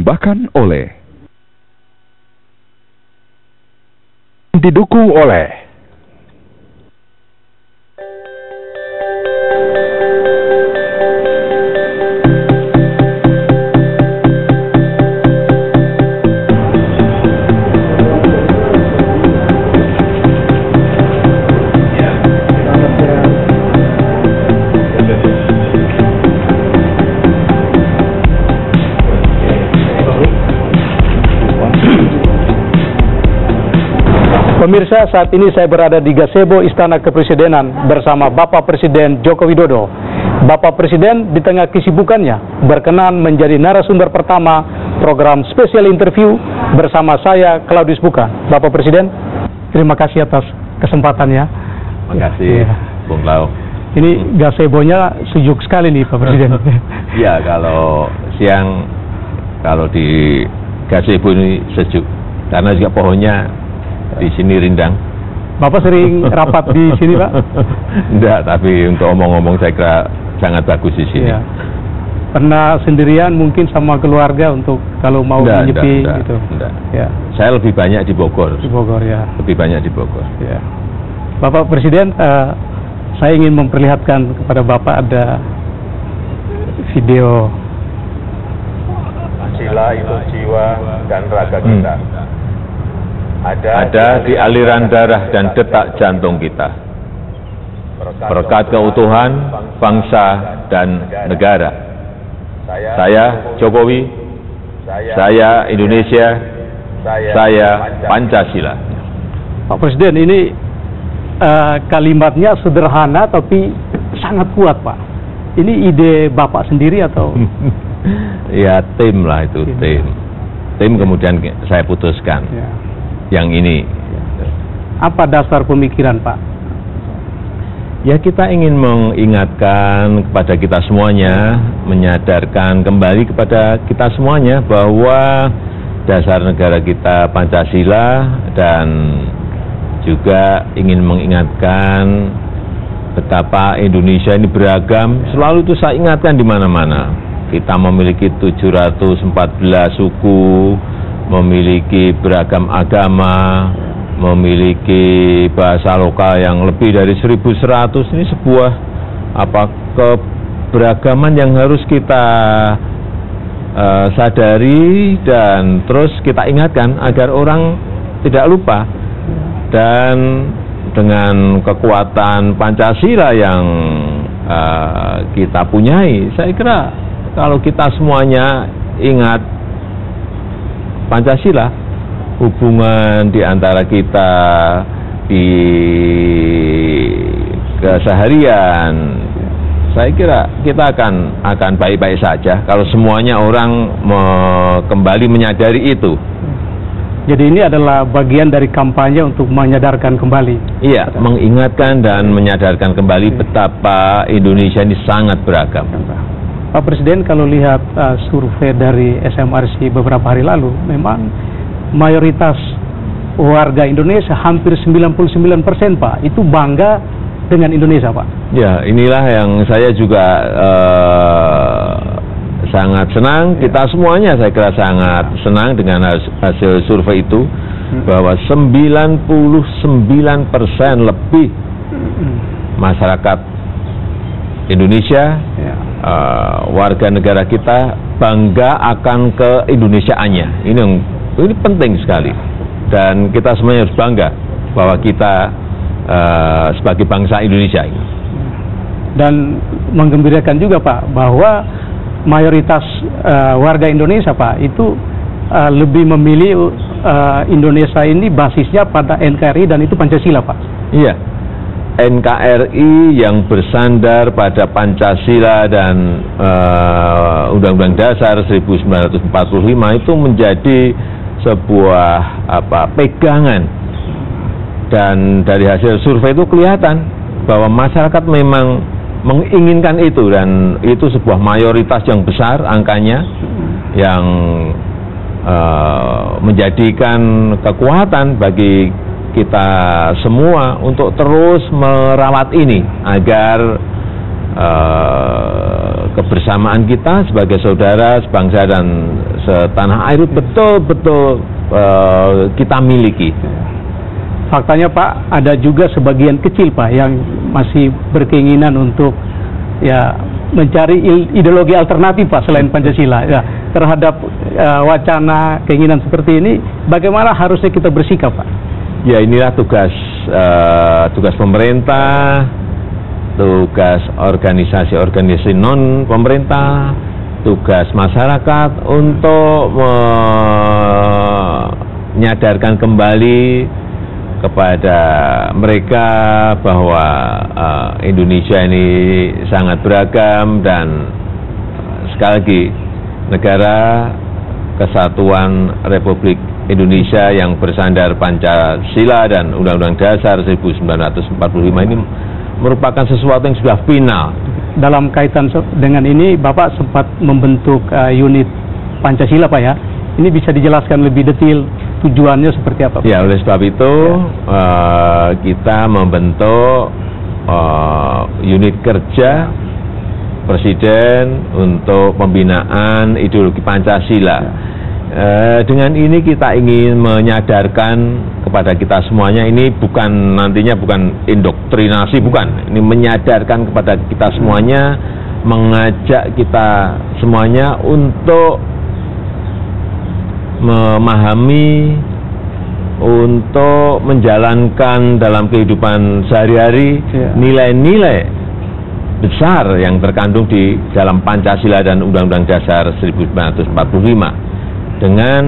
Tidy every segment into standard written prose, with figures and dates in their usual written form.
Dipersembahkan oleh, didukung oleh Pemirsa, saat ini saya berada di gazebo Istana Kepresidenan bersama Bapak Presiden Joko Widodo. Bapak Presiden di tengah kesibukannya berkenan menjadi narasumber pertama program spesial interview bersama saya, Claudius Buka. Bapak Presiden, terima kasih atas kesempatannya. Terima kasih, ya. Bung Lau. Ini gazebonya sejuk sekali nih, Pak Presiden. Ya, kalau siang, kalau di gazebo ini sejuk, karena juga pohonnya di sini rindang. Bapak sering rapat di sini, Pak? Enggak, tapi untuk omong-omong saya kira sangat bagus di sini. Ya. Pernah sendirian mungkin sama keluarga untuk kalau mau menyepi gitu? Enggak. Ya. Saya lebih banyak di Bogor. Di Bogor, ya. Lebih banyak di Bogor. Ya. Bapak Presiden, saya ingin memperlihatkan kepada Bapak ada video. Pancasila itu jiwa dan raga kita. Ada di aliran darah dan detak jantung kita. Berkat keutuhan bangsa dan negara. Saya Jokowi, saya Indonesia, saya Pancasila. Pak Presiden, ini kalimatnya sederhana tapi sangat kuat, Pak. Ini ide Bapak sendiri atau? Ya, tim lah itu, tim kemudian saya putuskan. Ya. Yang ini. Apa dasar pemikiran, Pak? Ya, kita ingin mengingatkan kepada kita semuanya, menyadarkan kembali kepada kita semuanya bahwa dasar negara kita Pancasila, dan juga ingin mengingatkan betapa Indonesia ini beragam. Selalu itu saya ingatkan di mana-mana. Kita memiliki 714 suku, memiliki beragam agama, memiliki bahasa lokal yang lebih dari 1.100. Ini sebuah keberagaman yang harus kita sadari dan terus kita ingatkan agar orang tidak lupa. Dan dengan kekuatan Pancasila yang kita punyai, saya kira kalau kita semuanya ingat Pancasila, hubungan di antara kita di keseharian, saya kira kita akan baik-baik saja kalau semuanya orang kembali menyadari itu. Jadi ini adalah bagian dari kampanye untuk menyadarkan kembali. Iya, mengingatkan dan menyadarkan kembali betapa Indonesia ini sangat beragam. Pak Presiden, kalau lihat survei dari SMRC beberapa hari lalu, memang mayoritas warga Indonesia, hampir 99%, Pak, itu bangga dengan Indonesia, Pak. Ya, inilah yang saya juga sangat senang. Kita semuanya saya kira sangat senang dengan hasil survei itu, bahwa 99% lebih masyarakat Indonesia, warga negara kita bangga akan keindonesiaannya. Ini penting sekali, dan kita semuanya harus bangga bahwa kita sebagai bangsa Indonesia ini. Dan menggembirakan juga, Pak, bahwa mayoritas warga Indonesia, Pak, itu lebih memilih Indonesia ini basisnya pada NKRI dan itu Pancasila, Pak. Iya. NKRI yang bersandar pada Pancasila dan Undang-Undang Dasar 1945 itu menjadi sebuah pegangan, dan dari hasil survei itu kelihatan bahwa masyarakat memang menginginkan itu, dan itu sebuah mayoritas yang besar angkanya, yang menjadikan kekuatan bagi kita semua untuk terus merawat ini agar kebersamaan kita sebagai saudara sebangsa dan setanah air betul-betul kita miliki. Faktanya Pak, ada juga sebagian kecil Pak yang masih berkeinginan untuk ya mencari ideologi alternatif Pak selain Pancasila ya, terhadap wacana keinginan seperti ini. Bagaimana harusnya kita bersikap Pak? Ya, inilah tugas pemerintah, tugas organisasi non pemerintah, tugas masyarakat untuk menyadarkan kembali kepada mereka bahwa Indonesia ini sangat beragam, dan sekali lagi negara kesatuan Republik Indonesia yang bersandar Pancasila dan Undang-Undang Dasar 1945 ini merupakan sesuatu yang sudah final. Dalam kaitan dengan ini Bapak sempat membentuk unit Pancasila Pak ya. Ini bisa dijelaskan lebih detail tujuannya seperti apa Pak? Ya, oleh sebab itu kita membentuk unit kerja Presiden untuk pembinaan ideologi Pancasila. Dengan ini kita ingin menyadarkan kepada kita semuanya, ini nantinya bukan indoktrinasi, bukan. Ini menyadarkan kepada kita semuanya, mengajak kita semuanya untuk memahami, untuk menjalankan dalam kehidupan sehari-hari nilai-nilai besar yang terkandung di dalam Pancasila dan Undang-Undang Dasar 1945. Dengan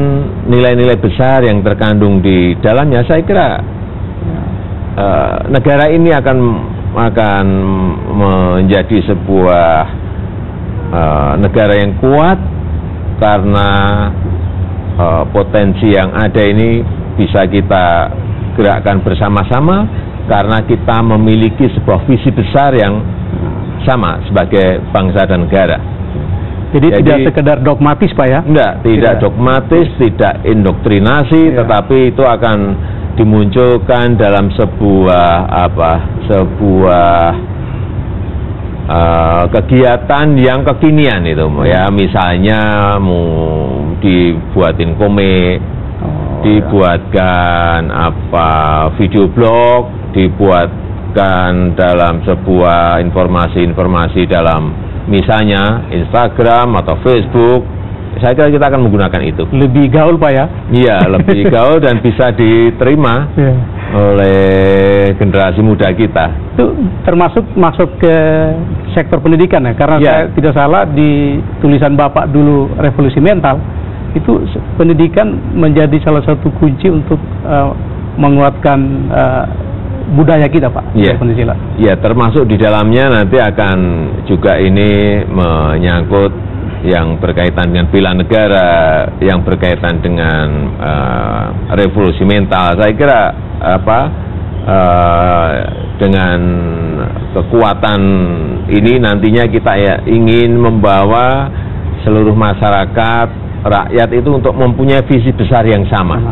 nilai-nilai besar yang terkandung di dalamnya, saya kira negara ini akan menjadi sebuah negara yang kuat, karena potensi yang ada ini bisa kita gerakkan bersama-sama, karena kita memiliki sebuah visi besar yang sama sebagai bangsa dan negara. Jadi tidak sekedar dogmatis Pak ya? Tidak dogmatis, tidak indoktrinasi, tetapi itu akan dimunculkan dalam sebuah kegiatan yang kekinian itu ya, misalnya dibuatin komik, dibuatkan video blog, dibuatkan dalam sebuah informasi dalam misalnya Instagram atau Facebook. Saya kira kita akan menggunakan itu. Lebih gaul Pak ya? Iya, lebih gaul dan bisa diterima oleh generasi muda kita. Itu termasuk masuk ke sektor pendidikan ya? Karena saya tidak salah di tulisan Bapak dulu revolusi mental, itu pendidikan menjadi salah satu kunci untuk menguatkan budaya kita Pak. Iya, termasuk di dalamnya nanti akan juga ini menyangkut yang berkaitan dengan bela negara, yang berkaitan dengan revolusi mental. Saya kira dengan kekuatan ini nantinya kita ingin membawa seluruh masyarakat, rakyat itu untuk mempunyai visi besar yang sama,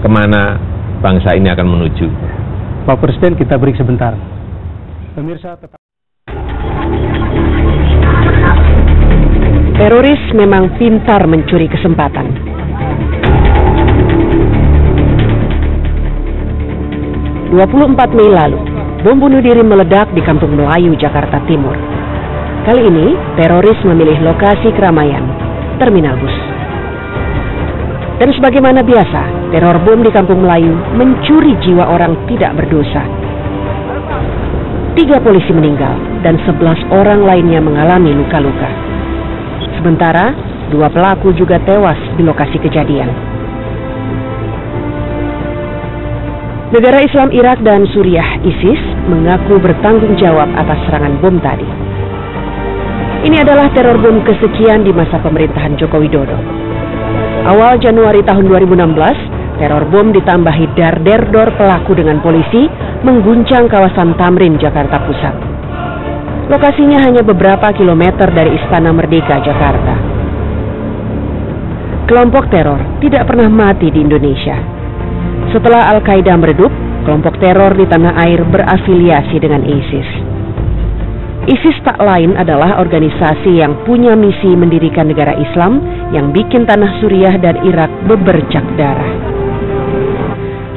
kemana bangsa ini akan menuju. Pak Presiden, kita break sebentar. Pemirsa tetap. Teroris memang pintar mencuri kesempatan. (24 Mei lalu, bom bunuh diri meledak di Kampung Melayu, Jakarta Timur. Kali ini, teroris memilih lokasi keramaian, terminal bus. Dan sebagaimana biasa, teror bom di Kampung Melayu mencuri jiwa orang tidak berdosa. 3 polisi meninggal dan 11 orang lainnya mengalami luka-luka. Sementara, 2 pelaku juga tewas di lokasi kejadian. Negara Islam Irak dan Suriah ISIS mengaku bertanggung jawab atas serangan bom tadi. Ini adalah teror bom kesekian di masa pemerintahan Joko Widodo. Awal Januari tahun 2016, teror bom ditambahi dar-der-dor pelaku dengan polisi mengguncang kawasan Tamrin, Jakarta Pusat. Lokasinya hanya beberapa kilometer dari Istana Merdeka, Jakarta. Kelompok teror tidak pernah mati di Indonesia. Setelah Al-Qaeda meredup, kelompok teror di tanah air berafiliasi dengan ISIS. ISIS tak lain adalah organisasi yang punya misi mendirikan negara Islam yang bikin tanah Suriah dan Irak bebercak darah.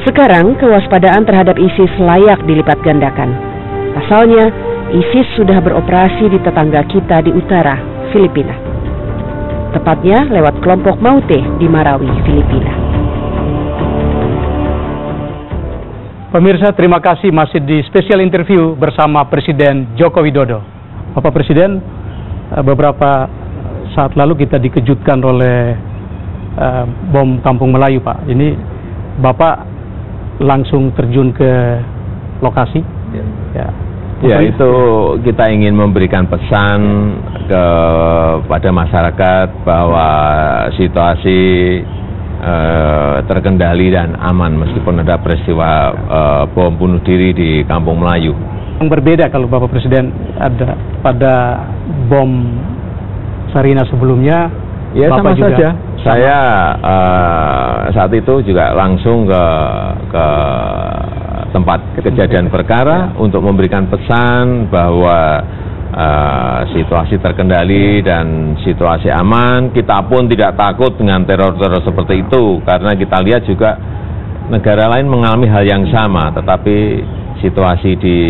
Sekarang kewaspadaan terhadap ISIS layak dilipat gandakan. Pasalnya, ISIS sudah beroperasi di tetangga kita di utara, Filipina. Tepatnya lewat kelompok Maute di Marawi, Filipina. Pemirsa, terima kasih masih di spesial interview bersama Presiden Joko Widodo. Bapak Presiden, beberapa saat lalu kita dikejutkan oleh bom Kampung Melayu, Pak. Ini Bapak langsung terjun ke lokasi. Ya, itu kita ingin memberikan pesan kepada masyarakat bahwa situasi terkendali dan aman meskipun ada peristiwa bom bunuh diri di Kampung Melayu. Yang berbeda kalau Bapak Presiden ada pada bom Sarina sebelumnya, ya Bapak sama juga saja. Saya saat itu juga langsung ke tempat kejadian perkara untuk memberikan pesan bahwa situasi terkendali dan situasi aman. Kita pun tidak takut dengan teror-teror seperti itu karena kita lihat juga negara lain mengalami hal yang sama, tetapi situasi di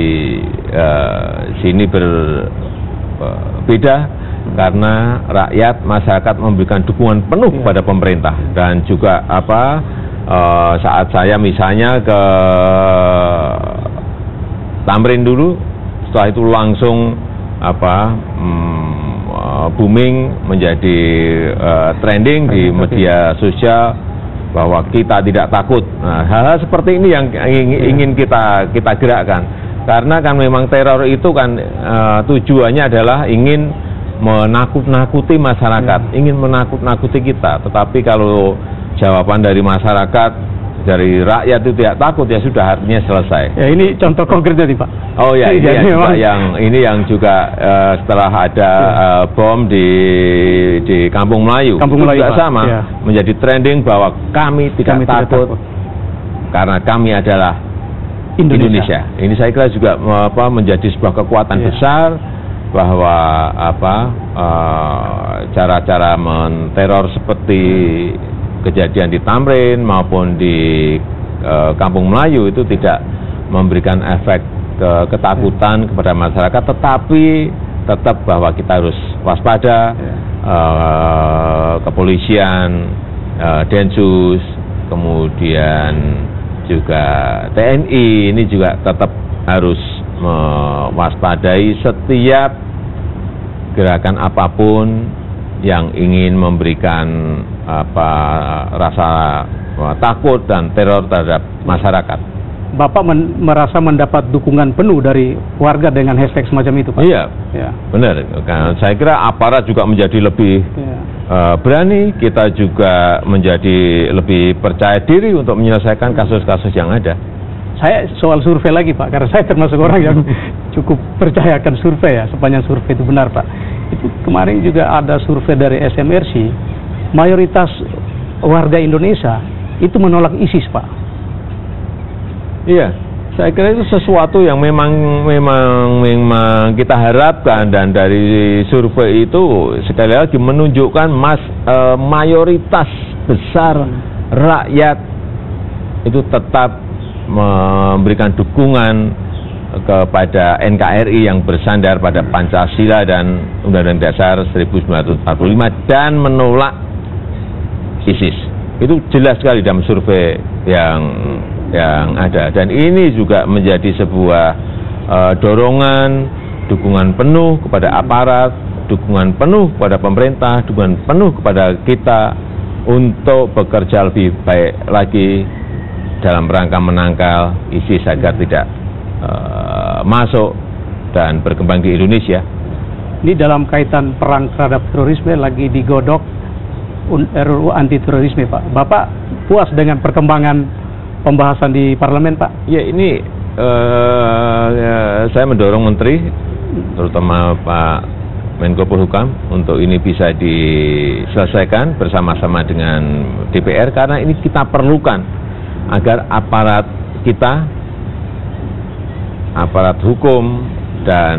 sini berbeda karena rakyat masyarakat memberikan dukungan penuh kepada pemerintah dan juga saat saya misalnya ke Tamrin dulu, setelah itu langsung booming menjadi trending di media sosial bahwa kita tidak takut. Nah, hal-hal seperti ini yang ingin kita gerakkan, karena kan memang teror itu kan tujuannya adalah ingin menakut-nakuti masyarakat, ingin menakut-nakuti kita. Tetapi kalau jawaban dari masyarakat, dari rakyat itu tidak takut, ya sudah, artinya selesai. Ya, ini contoh konkretnya nih, Pak. Oh ya, ini yang juga setelah ada bom di Kampung Melayu, juga Pak, sama menjadi trending bahwa kami tidak takut karena kami adalah Indonesia. Ini saya kira juga menjadi sebuah kekuatan besar bahwa cara-cara menteror seperti kejadian di Tamrin maupun di Kampung Melayu itu tidak memberikan efek ketakutan kepada masyarakat, tetapi tetap bahwa kita harus waspada. Kepolisian, Densus, kemudian juga TNI ini juga tetap harus mewaspadai setiap gerakan apapun yang ingin memberikan rasa takut dan teror terhadap masyarakat. Bapak merasa mendapat dukungan penuh dari warga dengan hashtag semacam itu, Pak? Iya, benar. Saya kira aparat juga menjadi lebih berani, kita juga menjadi lebih percaya diri untuk menyelesaikan kasus-kasus yang ada. Saya soal survei lagi, Pak, karena saya termasuk orang yang cukup percayakan survei, ya, sepanjang survei itu benar, Pak. Itu kemarin juga ada survei dari SMRC, mayoritas warga Indonesia itu menolak ISIS, Pak. Iya, saya kira itu sesuatu yang memang kita harapkan, dan dari survei itu sekali lagi menunjukkan mayoritas besar rakyat itu tetap memberikan dukungan kepada NKRI yang bersandar pada Pancasila dan Undang-Undang Dasar 1945 dan menolak ISIS. Itu jelas sekali dalam survei yang ada, dan ini juga menjadi sebuah dorongan, dukungan penuh kepada aparat, dukungan penuh kepada pemerintah, dukungan penuh kepada kita untuk bekerja lebih baik lagi dalam rangka menangkal ISIS agar tidak masuk dan berkembang di Indonesia. Ini dalam kaitan perang terhadap terorisme lagi digodok RUU anti terorisme, Pak. Bapak puas dengan perkembangan pembahasan di parlemen, Pak? Ya, ini saya mendorong Menteri, terutama Pak Menko Polhukam, untuk ini bisa diselesaikan bersama-sama dengan DPR, karena ini kita perlukan agar aparat kita, aparat hukum dan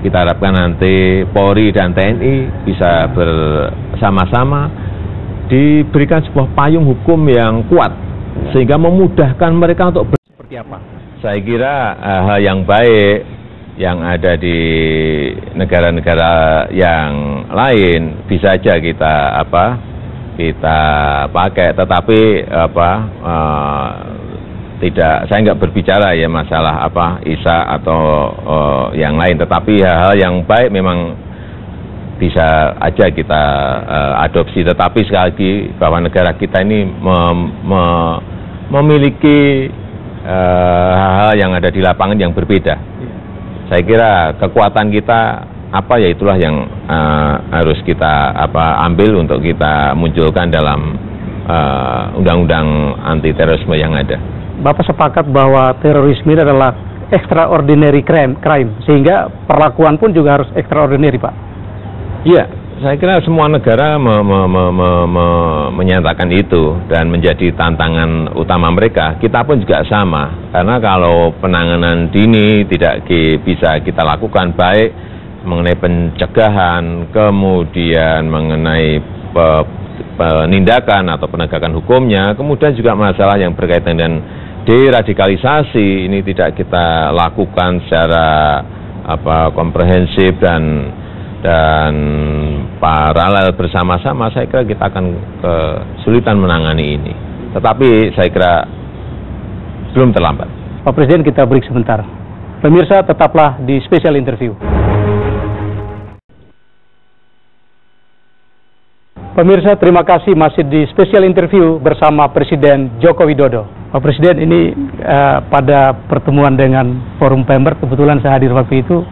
kita harapkan nanti Polri dan TNI bisa bersama-sama diberikan sebuah payung hukum yang kuat sehingga memudahkan mereka untuk seperti apa? Saya kira hal yang baik yang ada di negara-negara yang lain bisa saja kita pakai, tetapi tidak, saya nggak berbicara ya masalah ISA atau yang lain, tetapi hal-hal yang baik memang bisa aja kita adopsi, tetapi sekali lagi bahwa negara kita ini memiliki hal-hal yang ada di lapangan yang berbeda. Saya kira kekuatan kita ya itulah yang harus kita ambil untuk kita munculkan dalam undang-undang anti terorisme yang ada. Bapak sepakat bahwa terorisme ini adalah extraordinary crime, sehingga perlakuan pun juga harus extraordinary, Pak? Iya, saya kira semua negara menyatakan itu dan menjadi tantangan utama mereka. Kita pun juga sama, karena kalau penanganan dini tidak bisa kita lakukan baik mengenai pencegahan, kemudian mengenai penindakan atau penegakan hukumnya, kemudian juga masalah yang berkaitan dengan deradikalisasi ini tidak kita lakukan secara komprehensif dan paralel bersama-sama, saya kira kita akan kesulitan menangani ini. Tetapi saya kira belum terlambat. Pak Presiden, kita break sebentar. Pemirsa, tetaplah di Special Interview. Pemirsa, terima kasih masih di Special Interview bersama Presiden Joko Widodo. Pak Presiden, ini pada pertemuan dengan Forum Pember, kebetulan saya hadir waktu itu,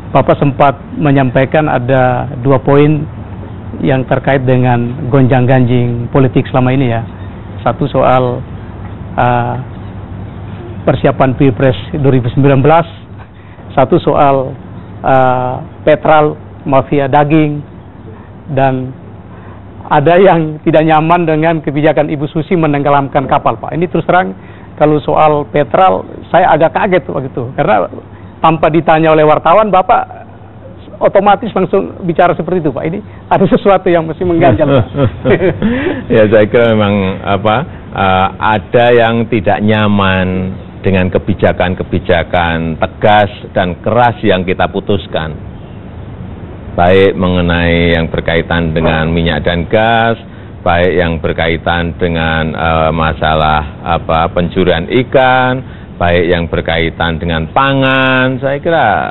Bapak sempat menyampaikan ada 2 poin yang terkait dengan gonjang-ganjing politik selama ini ya. Satu soal persiapan Pilpres 2019, satu soal petrol mafia daging, dan ada yang tidak nyaman dengan kebijakan Ibu Susi menenggelamkan kapal, Pak. Ini terus terang, kalau soal petrol, saya agak kaget waktu itu. Karena tanpa ditanya oleh wartawan, Bapak otomatis langsung bicara seperti itu, Pak. Ini ada sesuatu yang mesti mengganjal, Pak. Ya, saya kira memang ada yang tidak nyaman dengan kebijakan-kebijakan tegas dan keras yang kita putuskan. Baik mengenai yang berkaitan dengan minyak dan gas, baik yang berkaitan dengan masalah pencurian ikan, baik yang berkaitan dengan pangan. Saya kira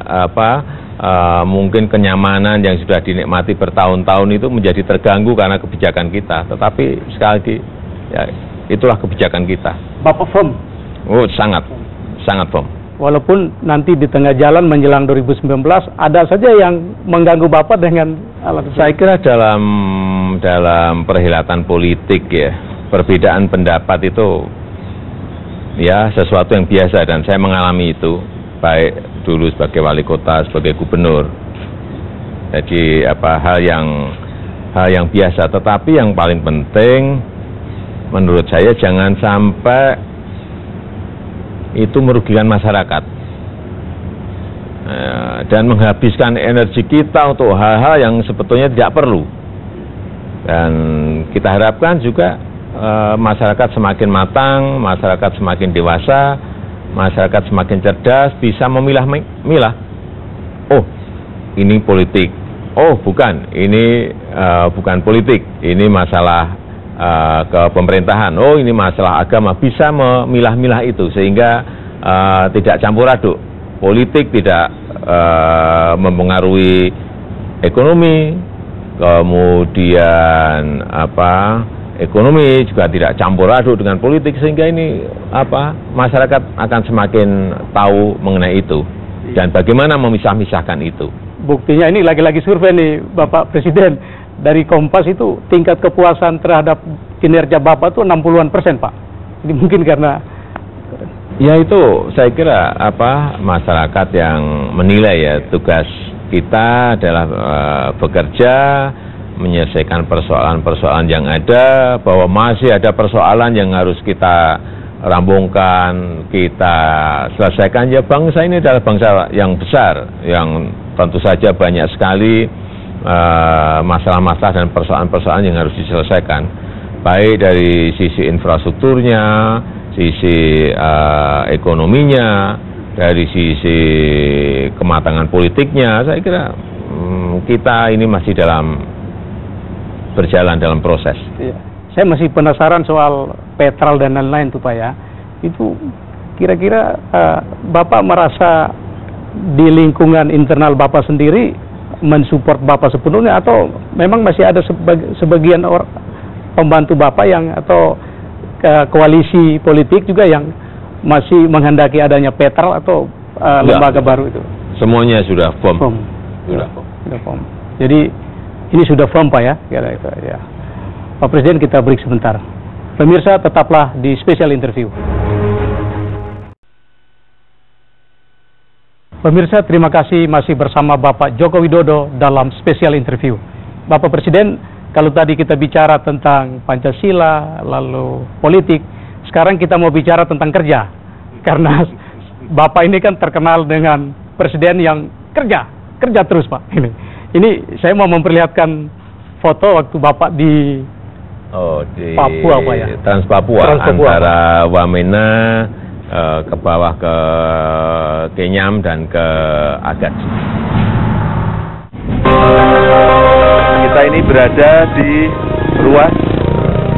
mungkin kenyamanan yang sudah dinikmati bertahun-tahun itu menjadi terganggu karena kebijakan kita. Tetapi sekali lagi, ya, itulah kebijakan kita. Bapak firm? Oh, sangat firm. Walaupun nanti di tengah jalan menjelang 2019 ada saja yang mengganggu Bapak dengan alat. Saya kira dalam perhelatan politik ya, perbedaan pendapat itu ya sesuatu yang biasa, dan saya mengalami itu baik dulu sebagai wali kota, sebagai gubernur. Jadi hal yang biasa, tetapi yang paling penting menurut saya jangan sampai itu merugikan masyarakat dan menghabiskan energi kita untuk hal-hal yang sebetulnya tidak perlu. Dan kita harapkan juga masyarakat semakin matang, masyarakat semakin dewasa, masyarakat semakin cerdas, bisa memilah-milah. Oh, ini politik. Oh, bukan, ini bukan politik, ini masalah kepemerintahan. Oh, ini masalah agama. Bisa memilah-milah itu sehingga tidak campur aduk. Politik tidak mempengaruhi ekonomi, kemudian ekonomi juga tidak campur aduk dengan politik, sehingga ini masyarakat akan semakin tahu mengenai itu dan bagaimana memisah-misahkan itu. Buktinya ini lagi-lagi survei nih Bapak Presiden, dari Kompas itu tingkat kepuasan terhadap kinerja Bapak itu 60-an%, Pak. Ini mungkin karena ya itu saya kira masyarakat yang menilai ya, tugas kita adalah bekerja menyelesaikan persoalan-persoalan yang ada, bahwa masih ada persoalan yang harus kita rampungkan, kita selesaikan. Ya, bangsa ini adalah bangsa yang besar, yang tentu saja banyak sekali masalah-masalah dan persoalan-persoalan yang harus diselesaikan, baik dari sisi infrastrukturnya, sisi ekonominya, dari sisi kematangan politiknya. Saya kira kita ini masih berjalan dalam proses. Ya. Saya masih penasaran soal petrol dan lain-lain tuh Pak ya. Itu kira-kira Bapak merasa di lingkungan internal Bapak sendiri mensupport Bapak sepenuhnya, atau memang masih ada sebagian pembantu Bapak yang atau koalisi politik juga yang masih menghendaki adanya petrol atau lembaga baru itu? Semuanya sudah firm. Sudah firm. Jadi ini sudah firm Pak ya? Ya. Pak Presiden, kita break sebentar. Pemirsa, tetaplah di Special Interview. Pemirsa, terima kasih masih bersama Bapak Joko Widodo dalam Special Interview. Bapak Presiden, kalau tadi kita bicara tentang Pancasila, lalu politik, sekarang kita mau bicara tentang kerja. Karena Bapak ini kan terkenal dengan Presiden yang kerja terus Pak. Ini saya mau memperlihatkan foto waktu Bapak di Papua Pak ya? Trans Papua, antara Wamena ke bawah ke Kenyam dan ke Agats. Kita ini berada di ruas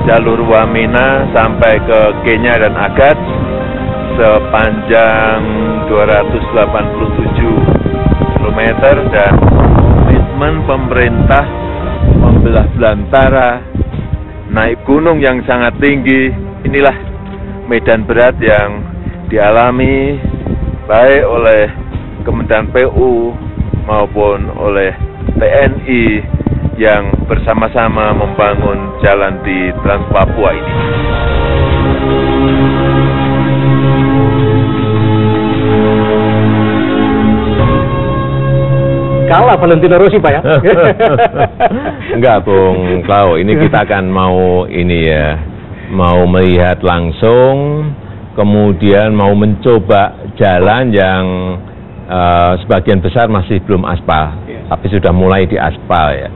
jalur Wamena sampai ke Kenya dan Agats sepanjang 287 km, dan komitmen pemerintah membelah belantara, naik gunung yang sangat tinggi. Inilah medan berat yang dialami baik oleh Kementerian PU maupun oleh TNI yang bersama-sama membangun jalan di Trans Papua ini. Kalah Valentino Rossi Pak ya? Enggak Bung Klau, ini kita akan mau melihat langsung, kemudian mau mencoba jalan yang sebagian besar masih belum aspal, tapi sudah mulai di aspal ya.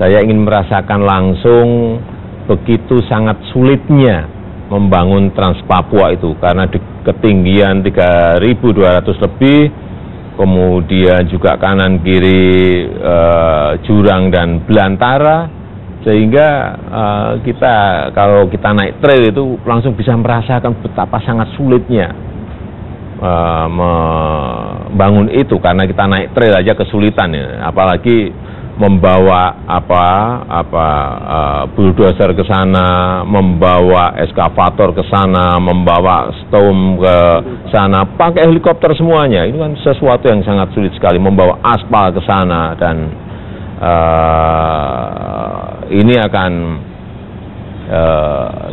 Saya ingin merasakan langsung begitu sangat sulitnya membangun Trans Papua itu, karena di ketinggian 3.200 lebih, kemudian juga kanan kiri jurang dan belantara, sehingga kalau kita naik trail itu langsung bisa merasakan betapa sangat sulitnya membangun itu, karena kita naik trail aja kesulitan ya, apalagi membawa bulldozer ke sana, membawa eskavator ke sana, membawa stone ke sana, pakai helikopter semuanya. Ini kan sesuatu yang sangat sulit sekali, membawa aspal ke sana, dan ini akan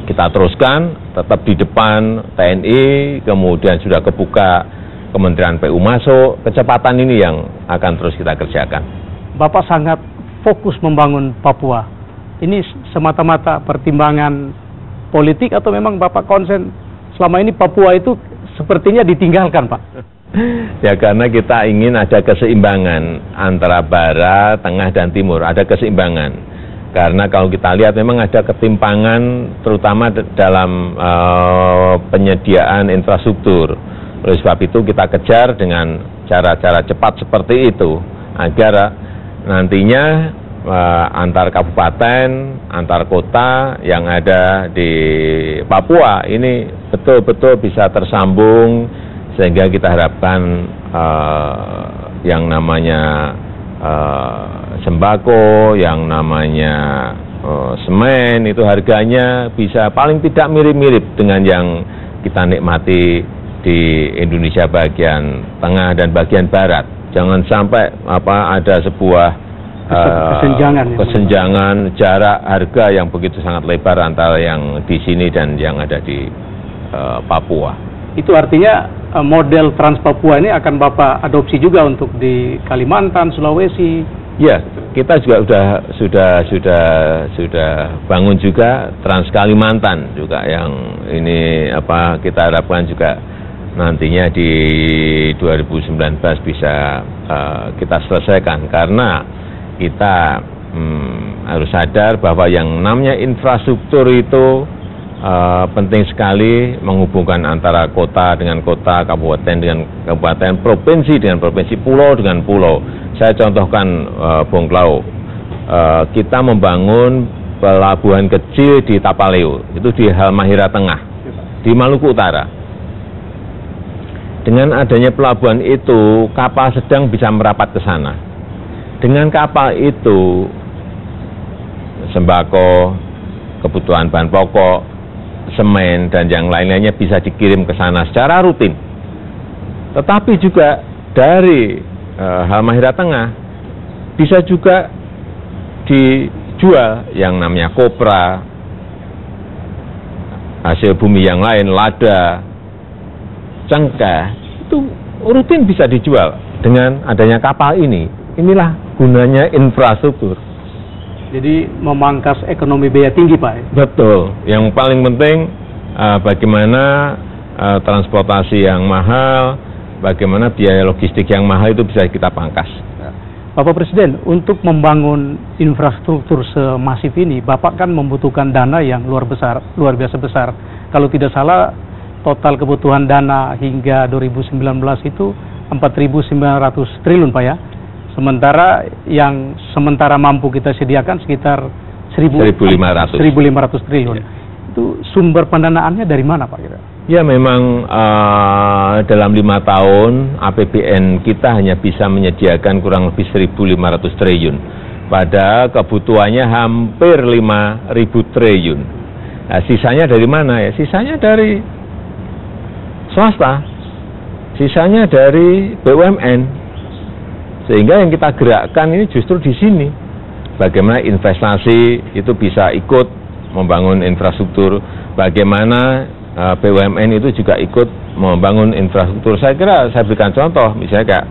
kita teruskan, tetap di depan TNI, kemudian sudah kebuka Kementerian PU masuk, kecepatan ini yang akan terus kita kerjakan. Bapak sangat fokus membangun Papua. Ini semata-mata pertimbangan politik atau memang Bapak konsen selama ini Papua itu sepertinya ditinggalkan Pak? Ya, karena kita ingin ada keseimbangan antara barat, tengah, dan timur. Ada keseimbangan. Karena kalau kita lihat memang ada ketimpangan terutama dalam penyediaan infrastruktur. Oleh sebab itu kita kejar dengan cara-cara cepat seperti itu, agar nantinya antar kabupaten, antar kota yang ada di Papua ini betul-betul bisa tersambung, sehingga kita harapkan yang namanya sembako, yang namanya semen itu harganya bisa paling tidak mirip-mirip dengan yang kita nikmati di Indonesia bagian tengah dan bagian barat. Jangan sampai ada sebuah kesenjangan jarak harga yang begitu sangat lebar antara yang di sini dan yang ada di Papua. Itu artinya model Trans Papua ini akan Bapak adopsi juga untuk di Kalimantan, Sulawesi, Ya, kita juga sudah bangun juga Trans Kalimantan juga yang ini kita harapkan juga nantinya di 2019 bisa kita selesaikan, karena kita harus sadar bahwa yang namanya infrastruktur itu penting sekali menghubungkan antara kota dengan kota, kabupaten dengan kabupaten, provinsi dengan provinsi, pulau dengan pulau. Saya contohkan Bung Klau, kita membangun pelabuhan kecil di Tapaleo, itu di Halmahera Tengah, di Maluku Utara. Dengan adanya pelabuhan itu, kapal sedang bisa merapat ke sana. Dengan kapal itu, sembako, kebutuhan bahan pokok, semen, dan yang lain-lainnya bisa dikirim ke sana secara rutin. Tetapi juga dari Halmahera Tengah bisa juga dijual yang namanya kopra, hasil bumi yang lain, lada, cengkeh, itu rutin bisa dijual dengan adanya kapal ini. Inilah gunanya infrastruktur. Jadi memangkas ekonomi biaya tinggi, Pak. Betul. Yang paling penting bagaimana transportasi yang mahal, bagaimana biaya logistik yang mahal itu bisa kita pangkas. Bapak Presiden, untuk membangun infrastruktur semasif ini, Bapak kan membutuhkan dana yang luar biasa besar. Kalau tidak salah, total kebutuhan dana hingga 2019 itu 4.900 triliun, Pak ya. Sementara yang mampu kita sediakan sekitar 1.500 triliun. Ya. Itu sumber pendanaannya dari mana, Pak? Ya, memang dalam 5 tahun APBN kita hanya bisa menyediakan kurang lebih 1.500 triliun. Padahal kebutuhannya hampir 5.000 triliun. Nah, sisanya dari mana ya? Sisanya dari swasta, sisanya dari BUMN. Sehingga yang kita gerakkan ini justru di sini. Bagaimana investasi itu bisa ikut membangun infrastruktur, bagaimana BUMN itu juga ikut membangun infrastruktur. Saya kira saya berikan contoh, misalnya kayak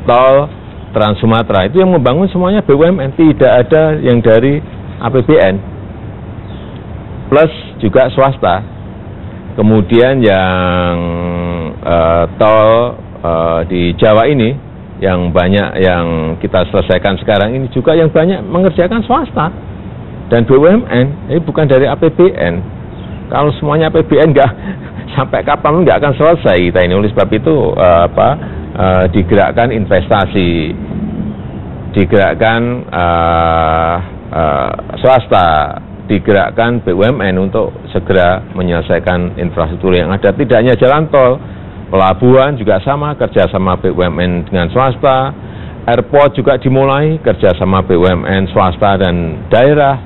tol Trans Sumatera, itu yang membangun semuanya BUMN, tidak ada yang dari APBN, plus juga swasta. Kemudian yang tol di Jawa ini, yang banyak yang kita selesaikan sekarang ini juga yang banyak mengerjakan swasta dan BUMN, ini bukan dari APBN. Kalau semuanya APBN nggak sampai kapan nggak akan selesai kita ini. Oleh sebab itu digerakkan investasi, digerakkan swasta, digerakkan BUMN untuk segera menyelesaikan infrastruktur yang ada. Tidak hanya jalan tol, pelabuhan juga sama, kerjasama BUMN dengan swasta, airport juga dimulai, kerjasama BUMN, swasta, dan daerah.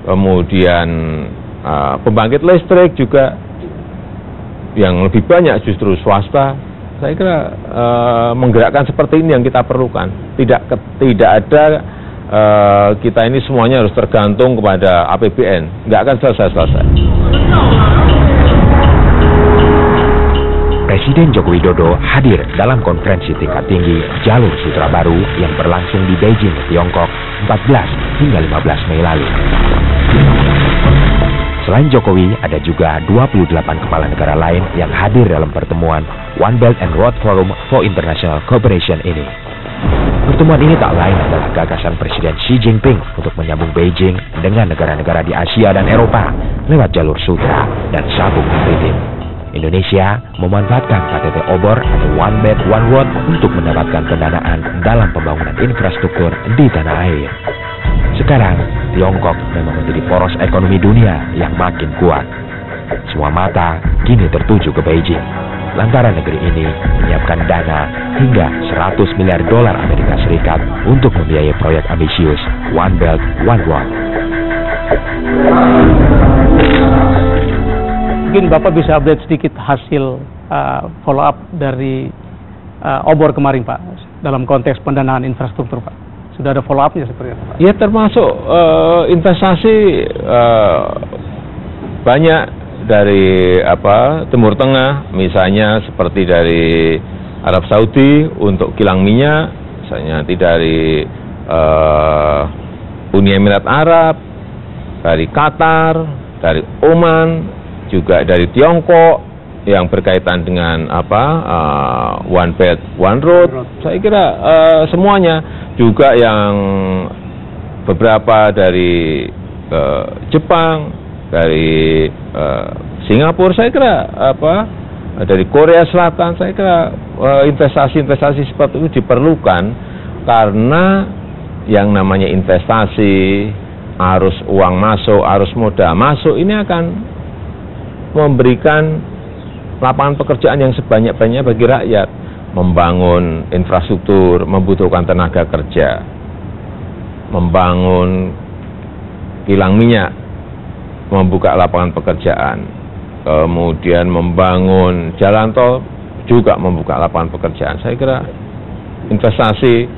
Kemudian pembangkit listrik juga yang lebih banyak justru swasta. Saya kira menggerakkan seperti ini yang kita perlukan. Tidak ada kita ini semuanya harus tergantung kepada APBN, nggak akan selesai. Presiden Joko Widodo hadir dalam konferensi tingkat tinggi Jalur Sutra Baru yang berlangsung di Beijing, Tiongkok, 14 hingga 15 Mei lalu. Selain Jokowi, ada juga 28 kepala negara lain yang hadir dalam pertemuan One Belt and Road Forum for International Cooperation ini. Pertemuan ini tak lain adalah gagasan Presiden Xi Jinping untuk menyambung Beijing dengan negara-negara di Asia dan Eropa lewat jalur sutra dan sabuk maritim. Indonesia memanfaatkan KTT Obor atau One Belt One Road untuk mendapatkan pendanaan dalam pembangunan infrastruktur di tanah air. Sekarang, Tiongkok memang menjadi poros ekonomi dunia yang makin kuat. Semua mata kini tertuju ke Beijing. Lantaran negeri ini menyiapkan dana hingga 100 miliar dolar Amerika Serikat untuk membiayai proyek ambisius One Belt One Road. Mungkin Bapak bisa update sedikit hasil follow up dari Obor kemarin, Pak, dalam konteks pendanaan infrastruktur, Pak. Sudah ada follow up-nya seperti apa, Pak? Ya, termasuk investasi banyak dari Timur Tengah, misalnya seperti dari Arab Saudi untuk kilang minyak, misalnya nanti dari Uni Emirat Arab, dari Qatar, dari Oman, juga dari Tiongkok yang berkaitan dengan One Belt One Road. Saya kira semuanya, juga yang beberapa dari Jepang, dari Singapura, saya kira dari Korea Selatan, saya kira investasi-investasi seperti itu diperlukan, karena yang namanya investasi, arus uang masuk, arus modal masuk, ini akan memberikan lapangan pekerjaan yang sebanyak-banyaknya bagi rakyat. Membangun infrastruktur membutuhkan tenaga kerja, membangun kilang minyak membuka lapangan pekerjaan, kemudian membangun jalan tol juga membuka lapangan pekerjaan. Saya kira investasi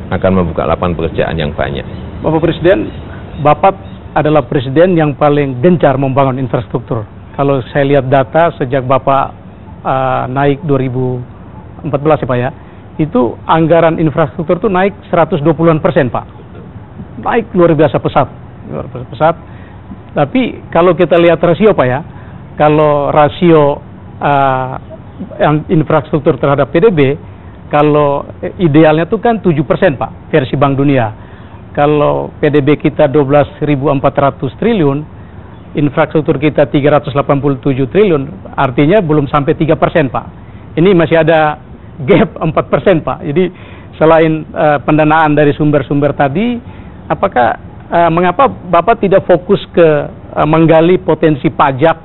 akan membuka lapangan pekerjaan yang banyak. Bapak Presiden, Bapak adalah presiden yang paling gencar membangun infrastruktur. Kalau saya lihat data sejak Bapak naik 2014 ya Pak ya, itu anggaran infrastruktur itu naik 120% Pak. Naik luar biasa pesat. Tapi kalau kita lihat rasio Pak ya, kalau rasio infrastruktur terhadap PDB, kalau idealnya itu kan 7% Pak, versi Bank Dunia. Kalau PDB kita 12.400 triliun, infrastruktur kita 387 triliun, artinya belum sampai 3% Pak. Ini masih ada gap 4% Pak. Jadi selain pendanaan dari sumber-sumber tadi, apakah mengapa Bapak tidak fokus ke menggali potensi pajak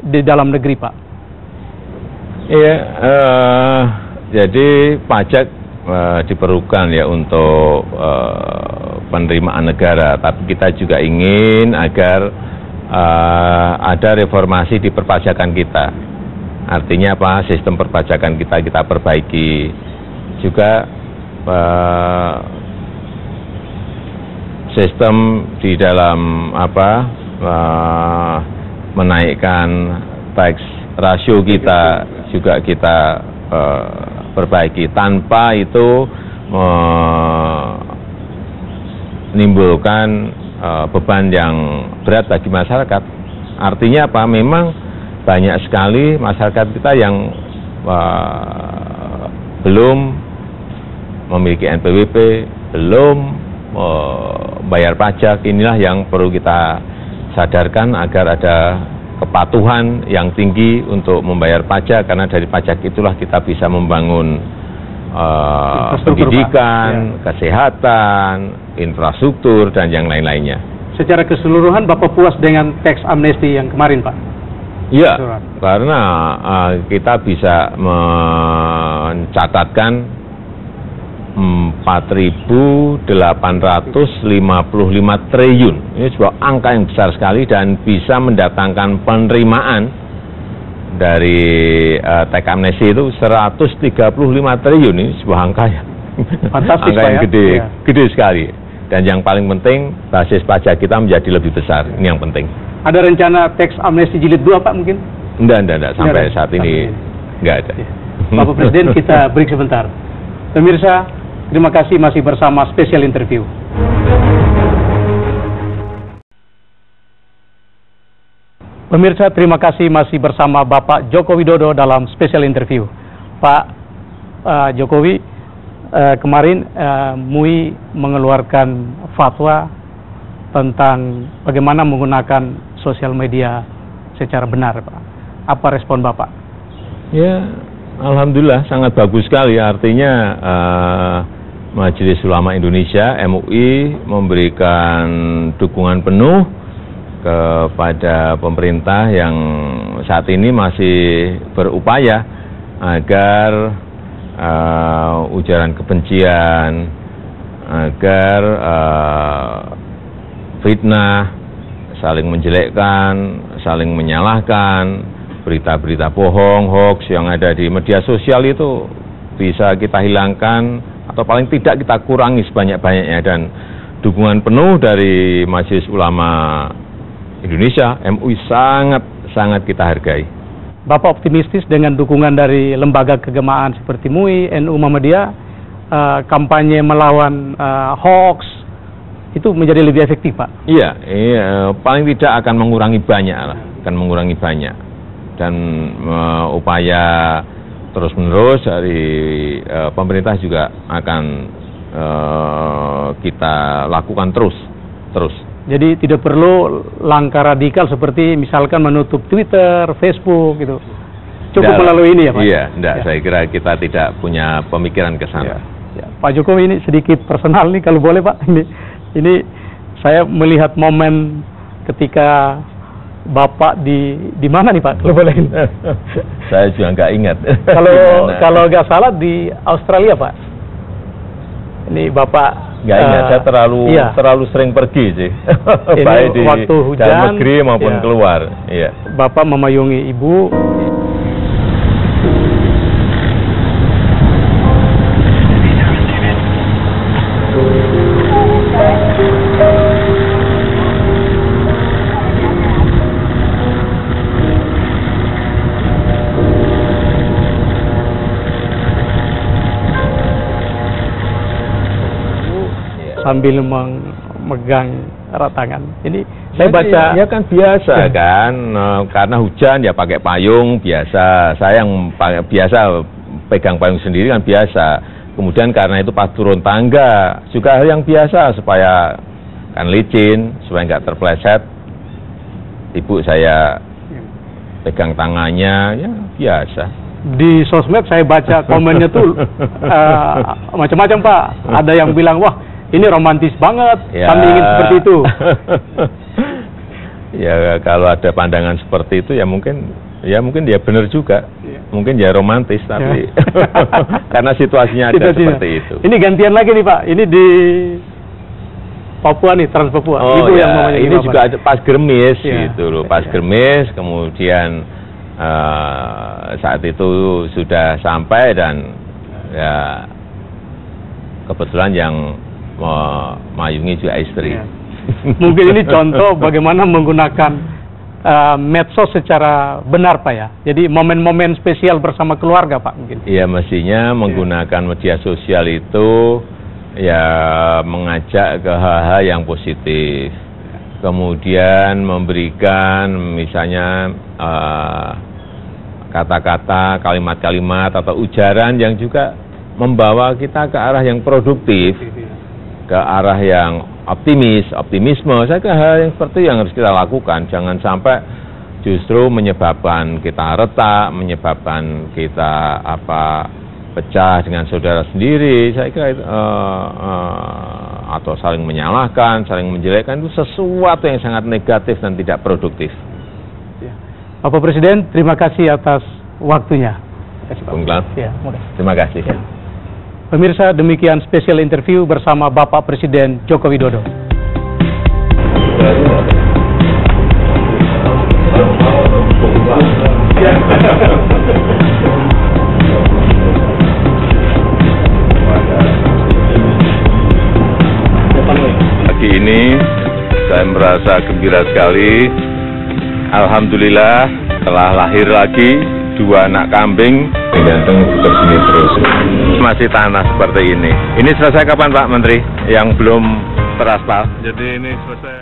di dalam negeri Pak? Iya, jadi pajak diperlukan ya untuk penerimaan negara, tapi kita juga ingin agar ada reformasi di perpajakan kita. Artinya apa? Sistem perpajakan kita perbaiki. Juga sistem di dalam menaikkan tax rasio kita juga kita perbaiki. Tanpa itu menimbulkan beban yang berat bagi masyarakat. Artinya apa? Memang banyak sekali masyarakat kita yang belum memiliki NPWP, belum bayar pajak. Inilah yang perlu kita sadarkan agar ada kepatuhan yang tinggi untuk membayar pajak, karena dari pajak itulah kita bisa membangun pendidikan, kesehatan, infrastruktur, dan yang lain-lainnya. Secara keseluruhan Bapak puas dengan tax amnesty yang kemarin Pak? Iya, karena kita bisa mencatatkan 4.855 triliun. Ini sebuah angka yang besar sekali dan bisa mendatangkan penerimaan dari tax amnesty itu 135 triliun. Ini sebuah angka yang fantastis, angka yang gede, ya. Gede sekali. Dan yang paling penting, basis pajak kita menjadi lebih besar. Ini yang penting. Ada rencana tax amnesty jilid 2 Pak mungkin? Enggak. Sampai saat ini enggak ada. Ya. Bapak Presiden, kita break sebentar. Pemirsa, terima kasih masih bersama Special Interview. Pemirsa, terima kasih masih bersama Bapak Joko Widodo dalam Special Interview. Pak Jokowi, kemarin MUI mengeluarkan fatwa tentang bagaimana menggunakan sosial media secara benar, Pak. Apa respon Bapak? Ya, alhamdulillah sangat bagus sekali. Artinya Majelis Ulama Indonesia (MUI) memberikan dukungan penuh kepada pemerintah yang saat ini masih berupaya agar ujaran kebencian, agar fitnah, saling menjelekkan, saling menyalahkan, berita-berita bohong, hoax yang ada di media sosial itu bisa kita hilangkan atau paling tidak kita kurangi sebanyak-banyaknya. Dan dukungan penuh dari Majelis Ulama Indonesia (MUI) sangat kita hargai. Bapak optimistis dengan dukungan dari lembaga keagamaan seperti MUI, NU Muhammadiyah kampanye melawan hoax itu menjadi lebih efektif, Pak? Iya, paling tidak akan mengurangi banyak lah, dan upaya terus-menerus dari pemerintah juga akan kita lakukan terus. Jadi tidak perlu langkah radikal seperti misalkan menutup Twitter, Facebook gitu. Cukup melalui ini ya, Pak? Iya, saya kira kita tidak punya pemikiran ke sana. Ya. Pak Jokowi, ini sedikit personal nih kalau boleh, Pak. Ini saya melihat momen ketika Bapak di mana nih, Pak? Kalau boleh. Saya juga nggak ingat. Kalau nggak salah di Australia, Pak. Ini Bapak nggak ingat. Saya terlalu sering pergi sih. Baik di waktu hujan, dalam negeri maupun keluar. Iya. Bapak memayungi Ibu. Sambil memegang erat tangan. Ini saya baca. Ya kan biasa kan, karena hujan ya pakai payung biasa. Saya yang biasa pegang payung sendiri kan biasa. Kemudian karena itu pas turun tangga juga hal yang biasa supaya kan licin, supaya nggak terpleset. Ibu saya pegang tangannya, ya biasa. Di sosmed saya baca komennya tuh macam-macam, Pak. Ada yang bilang, wah, ini romantis banget, kami ingin seperti itu. Ya kalau ada pandangan seperti itu ya mungkin dia benar juga, mungkin ya romantis, tapi karena situasinya ada seperti itu. Ini gantian lagi nih, Pak, ini di Papua nih, Trans Papua. Oh ya, ini juga ada pas Germis gitu loh, pas Germis, kemudian saat itu sudah sampai dan ya kebetulan yang memayungi juga istri. Mungkin ini contoh bagaimana menggunakan medsos secara benar, Pak ya. Jadi momen-momen spesial bersama keluarga, Pak, mungkin. Iya, mestinya menggunakan media sosial itu ya mengajak ke hal-hal yang positif. Kemudian memberikan misalnya kata-kata, kalimat-kalimat atau ujaran yang juga membawa kita ke arah yang produktif, ke arah yang optimisme. Saya kira hal yang seperti yang harus kita lakukan. Jangan sampai justru menyebabkan kita retak, menyebabkan kita pecah dengan saudara sendiri. Saya kira atau saling menyalahkan, saling menjelekkan itu sesuatu yang sangat negatif dan tidak produktif. Bapak Presiden, terima kasih atas waktunya. Terima kasih. Pemirsa, demikian spesial interview bersama Bapak Presiden Joko Widodo. Pagi ini saya merasa gembira sekali. Alhamdulillah telah lahir lagi 2 anak kambing. Ganteng begini terus. Masih tanah seperti ini. Ini selesai kapan, Pak Menteri? Yang belum teraspal. Jadi ini selesai